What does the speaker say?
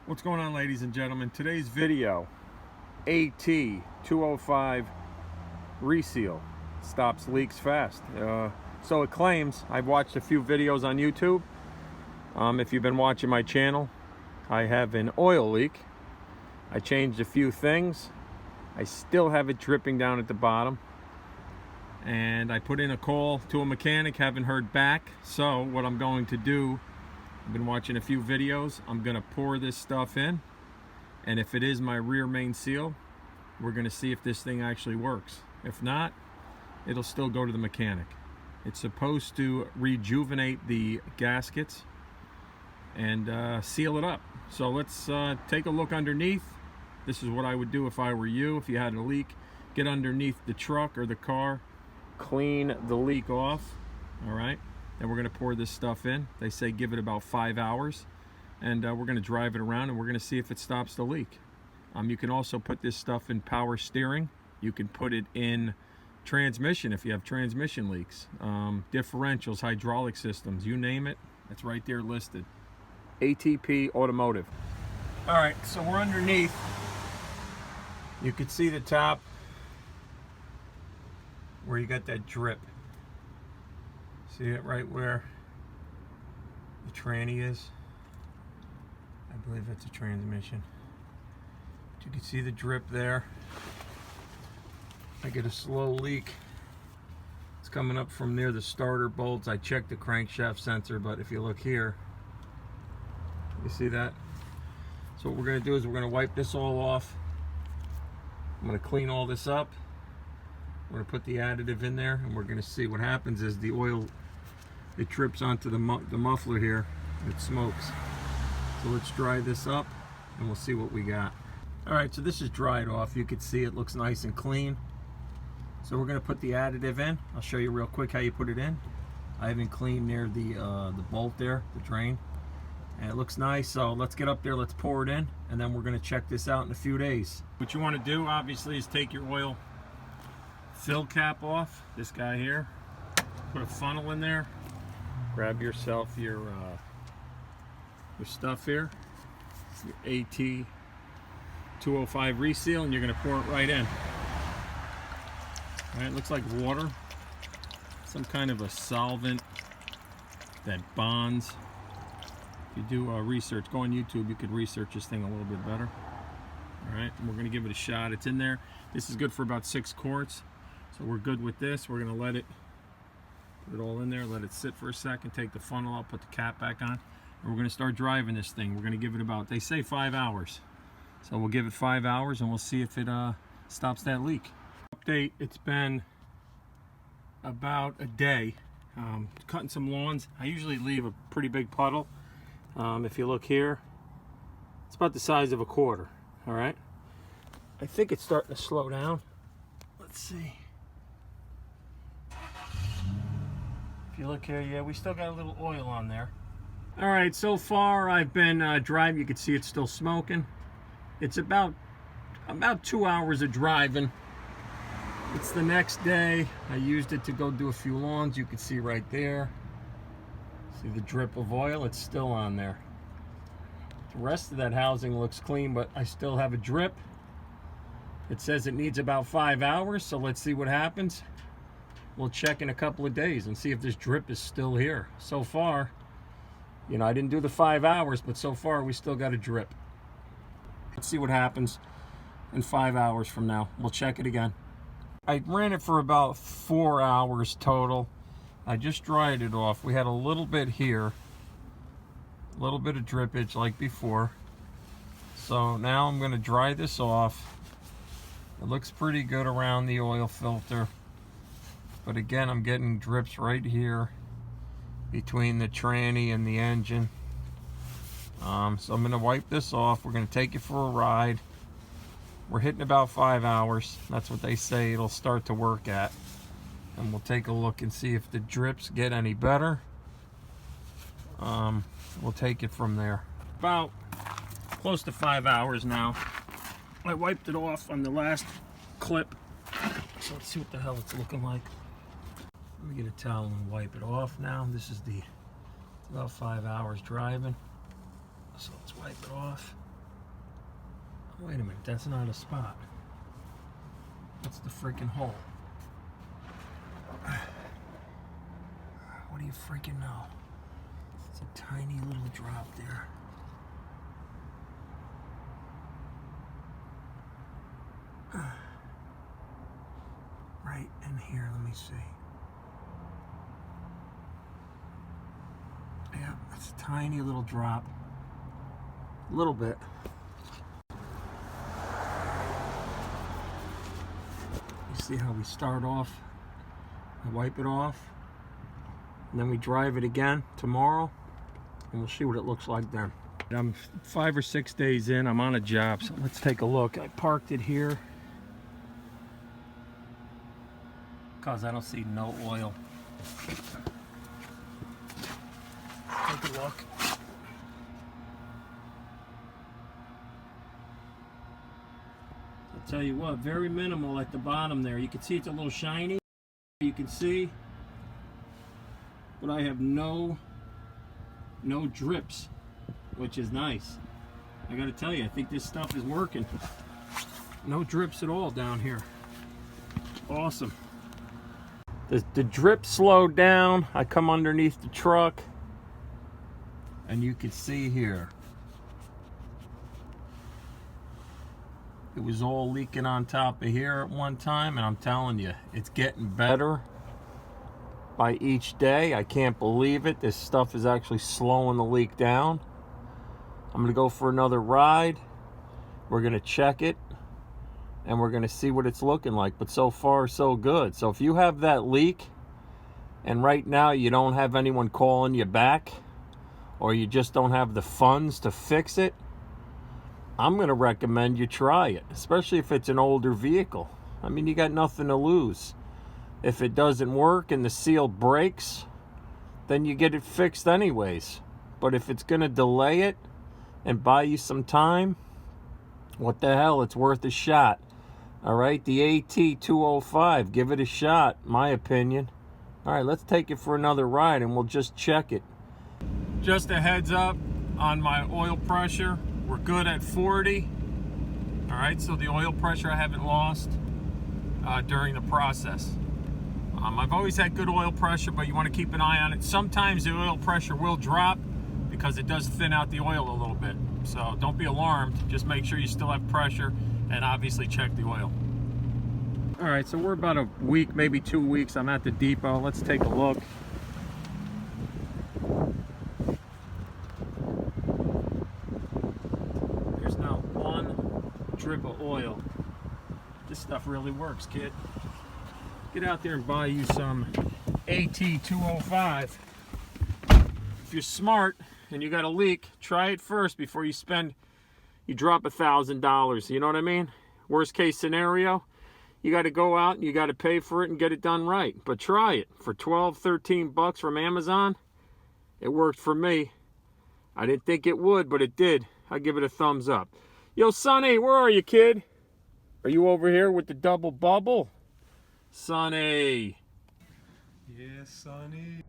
What's going on, ladies and gentlemen? Today's video, AT-205 reseal stops leaks fast. So it claims. I've watched a few videos on YouTube. If you've been watching my channel, I have an oil leak. I changed a few things. I still have it dripping down at the bottom. And I put in a call to a mechanic, haven't heard back. So what I'm going to do, I've been watching a few videos. I'm gonna pour this stuff in, and if it is my rear main seal, we're gonna see if this thing actually works. If not, it'll still go to the mechanic. It's supposed to rejuvenate the gaskets and seal it up. So let's take a look underneath. This is what I would do if I were you. If you had a leak, get underneath the truck or the car, clean the leak off. All right. And we're going to pour this stuff in. They say give it about 5 hours, and we're going to drive it around and we're going to see if it stops the leak. You can also put this stuff in power steering. You can put it in transmission if you have transmission leaks, differentials, hydraulic systems, you name it. It's right there listed. ATP Automotive. All right, so we're underneath. You can see the top where you got that drip. See it right where the tranny is? I believe that's a transmission. But you can see the drip there. I get a slow leak. It's coming up from near the starter bolts. I checked the crankshaft sensor, but if you look here, you see that? So what we're gonna do is we're gonna wipe this all off. I'm gonna clean all this up. We're gonna put the additive in there, and we're gonna see what happens is the oil, it drips onto the muffler here, it smokes. So let's dry this up and we'll see what we got. All right, so this is dried off. You can see it looks nice and clean. So we're gonna put the additive in. I'll show you real quick how you put it in. I haven't cleaned near the bolt there, the drain. And it looks nice, so let's get up there, let's pour it in, and then we're gonna check this out in a few days. What you wanna do, obviously, is take your oil fill cap off, this guy here. Put a funnel in there. Grab yourself your stuff here, your AT-205 reseal, and you're going to pour it right in. All right, it looks like water, some kind of a solvent that bonds. If you do research, go on YouTube, you could research this thing a little bit better. All right, and we're going to give it a shot. It's in there. This is good for about 6 quarts, so we're good with this. We're going to let it put it all in there, let it sit for a second, take the funnel out, put the cap back on, and we're going to start driving this thing. We're going to give it about, they say 5 hours. So we'll give it 5 hours and we'll see if it stops that leak. Update, it's been about a day. Cutting some lawns. I usually leave a pretty big puddle. If you look here, it's about the size of a quarter. All right. I think it's starting to slow down. Let's see. If you look here, yeah, we still got a little oil on there. All right, so far I've been driving. You can see it's still smoking. It's about 2 hours of driving. It's the next day. I used it to go do a few lawns. You can see right there. See the drip of oil? It's still on there. The rest of that housing looks clean, but I still have a drip. It says it needs about 5 hours, so let's see what happens. We'll check in a couple of days and see if this drip is still here. So far, you know, I didn't do the 5 hours, but so far we still got a drip. Let's see what happens in 5 hours from now. We'll check it again. I ran it for about 4 hours total. I just dried it off. We had a little bit here, a little bit of drippage like before. So now I'm gonna dry this off. It looks pretty good around the oil filter. But again, I'm getting drips right here between the tranny and the engine. So I'm going to wipe this off. We're going to take it for a ride. We're hitting about 5 hours. That's what they say it'll start to work at. And we'll take a look and see if the drips get any better. We'll take it from there. About close to 5 hours now. I wiped it off on the last clip. So let's see what the hell it's looking like. Let me get a towel and wipe it off now. It's about 5 hours driving. So let's wipe it off. Wait a minute, that's not a spot. That's the freaking hole. What do you freaking know? It's a tiny little drop there. Right in here, let me see. Yeah, it's a tiny little drop. A little bit. You see how we start off? I wipe it off. And then we drive it again tomorrow. And we'll see what it looks like then. I'm 5 or 6 days in. I'm on a job, so let's take a look. I parked it here because I don't see no oil. Take a look. I'll tell you what, very minimal at the bottom there. You can see it's a little shiny. You can see, but I have no drips, which is nice. I gotta tell you, I think this stuff is working. No drips at all down here. Awesome. The drip slowed down. I come underneath the truck and you can see here it was all leaking on top of here at one time, and I'm telling you, it's getting better by each day. I can't believe it. This stuff is actually slowing the leak down. I'm gonna go for another ride. We're gonna check it and we're gonna see what it's looking like, but so far so good. So if you have that leak and right now you don't have anyone calling you back, or you just don't have the funds to fix it, I'm gonna recommend you try it, especially if it's an older vehicle. I mean, you got nothing to lose. If it doesn't work and the seal breaks, then you get it fixed anyways. But if it's gonna delay it and buy you some time, what the hell, it's worth a shot. All right, the AT-205, give it a shot, my opinion. All right, let's take it for another ride and we'll just check it. Just a heads up on my oil pressure. We're good at 40. All right, so the oil pressure I haven't lost during the process. I've always had good oil pressure, but you want to keep an eye on it. Sometimes the oil pressure will drop because it does thin out the oil a little bit. So don't be alarmed. Just make sure you still have pressure and obviously check the oil. All right, so we're about a week, maybe 2 weeks. I'm at the depot. Let's take a look. There's not one drip of oil. This stuff really works, kid. Get out there and buy you some AT-205. If you're smart and you got a leak, try it first before you drop $1,000. You know what I mean? Worst case scenario, you got to go out and you got to pay for it and get it done right. But try it. For 12, 13 bucks from Amazon, it worked for me. I didn't think it would, but it did. I give it a thumbs up. Yo, Sonny, where are you, kid? Are you over here with the double bubble? Sonny. Yeah, Sonny.